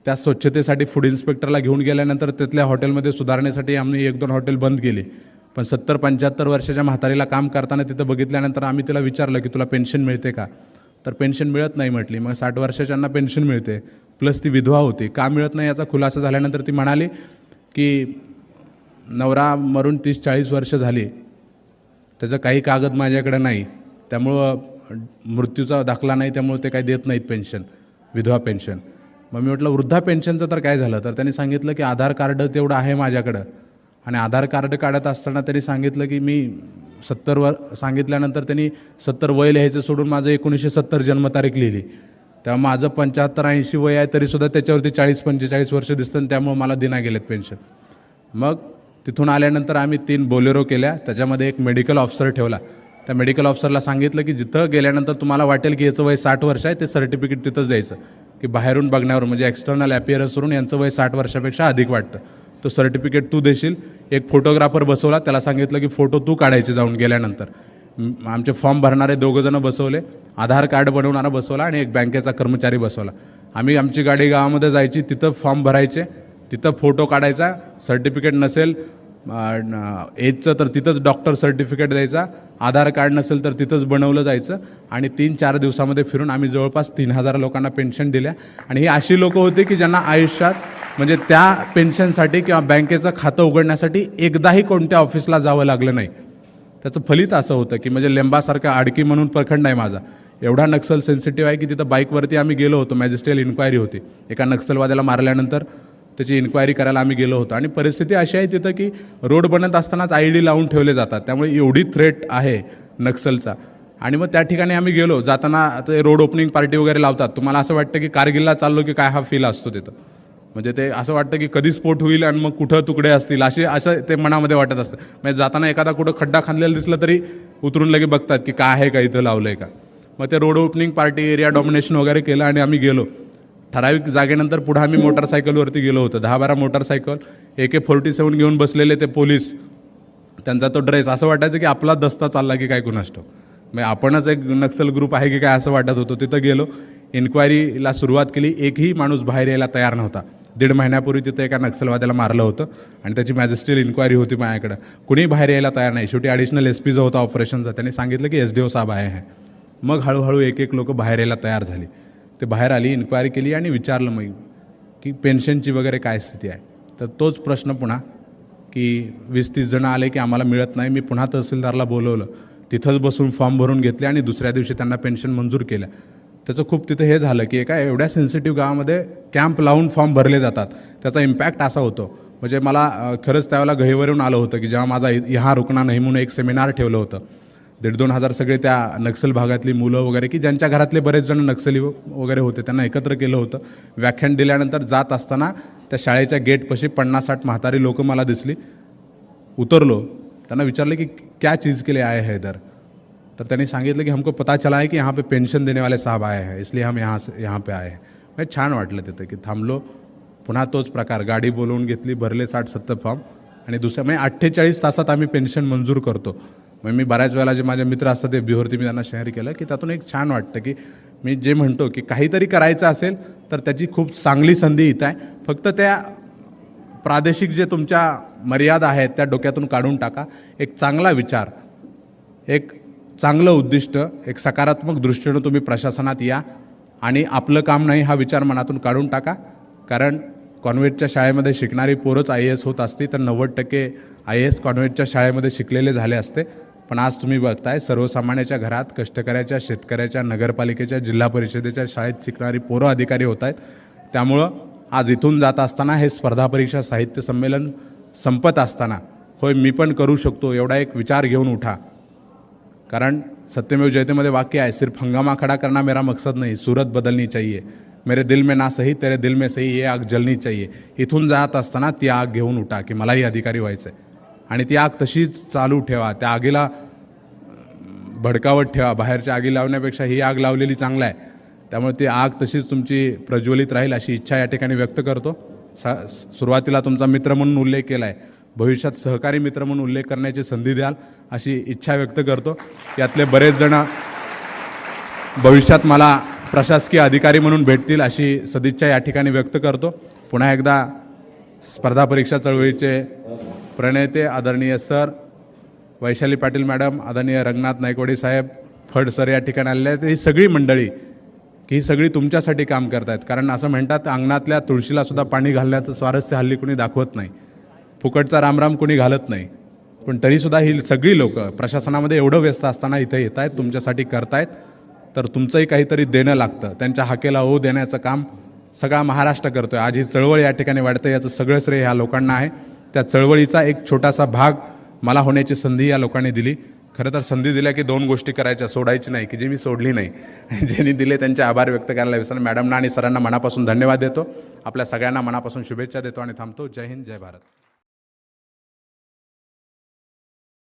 त्या स्वच्छतेसाठी फूड इन्स्पेक्टरला घेऊन गेल्यानंतर तिथल्या हॉटेलमध्ये सुधारण्यासाठी आम्ही 1-2 हॉटेल बंद केली. पण 70-75 वर्षाच्या म्हातारीला काम करताना तिथं बघितल्यानंतर आम्ही तिला विचारलं की तुला पेन्शन मिळते का? तर पेन्शन मिळत नाही म्हटली. मग 60 वर्षाच्यांना पेन्शन मिळते, प्लस ती विधवा होती, का मिळत नाही याचा खुलासा झाल्यानंतर ती म्हणाली की नवरा मरून 30-40 वर्ष झाली, त्याचं काही कागद माझ्याकडे नाही, त्यामुळं मृत्यूचा दाखला नाही, त्यामुळे ते काही देत नाहीत पेन्शन, विधवा पेन्शन. मग मी म्हटलं वृद्धा पेन्शनचं तर काय झालं? तर त्यांनी सांगितलं की आधार कार्ड तेवढं आहे माझ्याकडं, आणि आधार कार्ड काढत असताना त्यांनी सांगितलं की मी 70 सांगितल्यानंतर त्यांनी 70 वय लिहायचं सोडून माझं 1970 जन्मतारीख लिहिली. तेव्हा माझं 75-80 वय आहे, तरीसुद्धा त्याच्यावरती 40-45 वर्ष दिसतं, त्यामुळे मला दिना गेलेत पेन्शन. मग तिथून आल्यानंतर आम्ही 3 बोलेरो केल्या, त्याच्यामध्ये एक मेडिकल ऑफिसर ठेवला. त्या मेडिकल ऑफिसरला सांगितलं की जिथं गेल्यानंतर तुम्हाला वाटेल की याचं वय 60 वर्ष आहे, ते सर्टिफिकेट तिथंच द्यायचं, की बाहेरून बघण्यावर म्हणजे एक्सटर्नल ॲपिअरन्सवरून यांचं वय 60 वर्षापेक्षा अधिक वाटतं. तो सर्टिफिकेट तू देशील. एक फोटोग्राफर बसवला, त्याला सांगितलं की फोटो तू काढायचे जाऊन गेल्यानंतर. आमचे फॉर्म भरणारे 2 जणं बसवले, आधार कार्ड बनवणारा बसवला आणि एक बँकेचा कर्मचारी बसवला. आम्ही आमची गाडी गावामध्ये जायची, तिथं फॉर्म भरायचे, तिथं फोटो काढायचा. सर्टिफिकेट नसेल एजचं तर तिथंच डॉक्टर सर्टिफिकेट द्यायचा, आधार कार्ड नसेल तर तिथंच बनवलं जायचं आणि 3-4 दिवसामध्ये फिरून आम्ही जवळपास 3,000 लोकांना पेन्शन दिल्या. आणि ही अशी लोकं होती की ज्यांना आयुष्यात म्हणजे त्या पेन्शनसाठी किंवा बँकेचं खातं उघडण्यासाठी एकदाही कोणत्या ऑफिसला जावं लागलं नाही. त्याचं फलित असं होतं की म्हणजे लिंबासारखा आडकी म्हणून प्रखंड आहे माझा, एवढा नक्सल सेन्सिटिव्ह आहे की तिथं बाईकवरती आम्ही गेलो होतो. मॅजिस्ट्रियल इन्क्वायरी होती, एका नक्षलवाद्याला मारल्यानंतर त्याची इन्क्वायरी करायला आम्ही गेलो होतो. आणि परिस्थिती अशी आहे तिथं की रोड बनत असतानाच IED लावून ठेवले जातात, त्यामुळे एवढी थ्रेट आहे नक्सलचा. आणि मग त्या ठिकाणी आम्ही गेलो, जाताना ते रोड ओपनिंग पार्टी वगैरे लावतात. तुम्हाला असं वाटतं की कारगिलला चाललो की काय हा फील असतो तिथं. म्हणजे ते असं वाटतं की कधी स्फोट होईल आणि मग कुठं तुकडे असतील असं ते मनामध्ये वाटत असतं. म्हणजे जाताना एखादा कुठं खड्डा खांदलेला दिसला तरी उतरून लगे बघतात की काय आहे का इथं लावलं आहे का. मग ते road opening party area domination वगैरे केलं आणि आम्ही गेलो. ठराविक जागेनंतर पुढं आम्ही मोटरसायकलवरती गेलो होतो. 10-12 मोटरसायकल, AK-47 घेऊन बसलेले ते पोलीस, त्यांचा तो ड्रेस, असं वाटायचं की आपला दस्ता चालला की काय कुणास ठाऊक. म्हणजे आपणच एक नक्सल ग्रुप आहे की काय असं वाटत होतं. तिथं गेलो, इन्क्वायरीला सुरुवात केली. एकही माणूस बाहेर यायला तयार नव्हता. 1.5 महिन्यापूर्वी तिथं एका नक्षलवाद्याला मारलं होतं आणि त्याची मॅजिस्ट्रियल इन्क्वायरी होती माझ्याकडं. कुणीही बाहेर यायला तयार नाही. शेवटी ॲडिशनल SP जो होता ऑपरेशनचा, त्यांनी सांगितलं की SDO साहेब आहे. मग हळूहळू एक लोकं बाहेर यायला तयार झाली. ते बाहेर आली, इन्क्वायरी केली आणि विचारलं मग की पेन्शनची वगैरे काय स्थिती आहे. तर तोच प्रश्न पुन्हा की 20-30 जणं आले की आम्हाला मिळत नाही. मी पुन्हा तहसीलदारला बोलवलं, तिथंच बसून फॉर्म भरून घेतले आणि दुसऱ्या दिवशी त्यांना पेन्शन मंजूर केल्या. त्याचं खूप तिथं हे झालं की एका एवढ्या सेन्सिटिव्ह गावामध्ये कॅम्प लावून फॉर्म भरले जातात. त्याचा इम्पॅक्ट असा होतो. म्हणजे मला खरंच त्यावेळेला गहिवरून आलं होतं की जेव्हा माझा यहाँ रुकना नाही म्हणून एक सेमिनार ठेवलं होतं. 1,500-2 हजार सगळे त्या नक्षल भागातली मुलं वगैरे की ज्यांच्या घरातले बरेच जण नक्षली वगैरे होते, त्यांना एकत्र केलं होतं. व्याख्यान दिल्यानंतर जात असताना त्या शाळेच्या गेटपाशी 50-60 म्हातारी लोकं मला दिसली. उतरलो, त्यांना विचारलं की क्या चीज़ के लिए आए हैं इधर. तर त्यांनी सांगितलं की हमको पता चला है कि यहाँ पे पेंशन देने वाले साहब आए हैं, इसलिए हम यहाँ पे आए हैं. म्हणजे छान वाटलं तिथं की थांबलो. पुन्हा तोच प्रकार, गाडी बोलवून घेतली, भरले 60-70 फॉर्म आणि दुसऱ्या म्हणजे 48 तासात आम्ही पेन्शन मंजूर करतो. मग मी बऱ्याच वेळेला जे माझे मित्र असतात ते बिहोरती मी त्यांना शेअर केलं की त्यातून एक छान वाटतं की मी जे म्हणतो की काहीतरी करायचं असेल तर त्याची खूप चांगली संधी इथं आहे. फक्त त्या प्रादेशिक जे तुमच्या मर्यादा आहेत त्या डोक्यातून काढून टाका. एक चांगला विचार, एक चांगलं उद्दिष्ट, एक सकारात्मक दृष्टीनं तुम्ही प्रशासनात या आणि आपलं काम नाही हा विचार मनातून काढून टाका. कारण कॉन्व्हेंटच्या शाळेमध्ये शिकणारी पोरच IAS होत असती तर 90% IAS कॉन्व्हेंटच्या शाळेमध्ये शिकलेले झाले असते. पण आज तुम्ही बघताय सर्वसामान्याच्या घरात, कष्टकऱ्याच्या, शेतकऱ्याच्या, नगरपालिकेच्या, जिल्हा परिषदेच्या शाळेत शिकणारी पोरं अधिकारी होत आहेत. त्यामुळं आज इथून जात असताना हे स्पर्धा परीक्षा साहित्य संमेलन संपत असताना होय मी पण करू शकतो एवढा एक विचार घेऊन उठा. कारण सत्यमेव जयतेमध्ये वाक्य आहे, सिर्फ हंगामा खड़ा करना मेरा मकसद नहीं, सूरत बदलनी चाहिए. मेरे दिल में ना सही तेरे दिल में सही ये आग जलनी चाहिए. इथून जात असताना ती आग घेऊन उठा की मलाही अधिकारी व्हायचं आहे आणि ती आग तशीच चालू ठेवा. त्या आगीला भडकावत ठेवा. बाहेरच्या आगी लावण्यापेक्षा ही आग लावलेली चांगलं आहे. त्यामुळे ती आग तशीच तुमची प्रज्वलित राहील अशी इच्छा या ठिकाणी व्यक्त करतो. सुरुवातीला तुमचा मित्र म्हणून उल्लेख केला आहे, भविष्यात सहकारी मित्र म्हणून उल्लेख करण्याची संधी द्याल अशी इच्छा व्यक्त करतो. यातले बरेच जण भविष्यात मला प्रशासकीय अधिकारी म्हणून भेटतील अशी सदिच्छा या ठिकाणी व्यक्त करतो. पुन्हा एकदा स्पर्धा परीक्षा चळवळीचे प्रणेते आदरणीय सर वैशाली पाटील मॅडम, आदरणीय रंगनाथ नायकवडी साहेब, फड सर या ठिकाणी आलेले आहेत. ही सगळी मंडळी ही सगळी तुमच्यासाठी काम करत आहेत. कारण असं म्हणतात अंगणातल्या तुळशीला सुद्धा पाणी घालण्याचं स्वारस्य हल्ली कुणी दाखवत नाही, फुकटचा रामराम कुणी घालत नाही. पण तरीसुद्धा ही सगळी लोक प्रशासनामध्ये एवढं व्यस्त असताना इथे येत आहेत, तुमच्यासाठी करतायत. तर तुमचंही काहीतरी देणं लागतं. त्यांच्या हाकेला ओ देण्याचं काम सगळा महाराष्ट्र करतो आहे. आज ही चळवळ या ठिकाणी वाढतं, याचं सगळं श्रेय ह्या लोकांना आहे. त्या चळवळीचा एक छोटासा भाग मला होण्याची संधी या लोकांनी दिली. खरं तर संधी दिल्या की 2 गोष्टी करायच्या, सोडायची नाही की जी मी सोडली नाही. आणि ज्यांनी दिले त्यांचे आभार व्यक्त करायला विसरलो. मॅडमना आणि सरांना मनापासून धन्यवाद देतो. आपल्या सगळ्यांना मनापासून शुभेच्छा देतो आणि थांबतो. जय हिंद, जय भारत.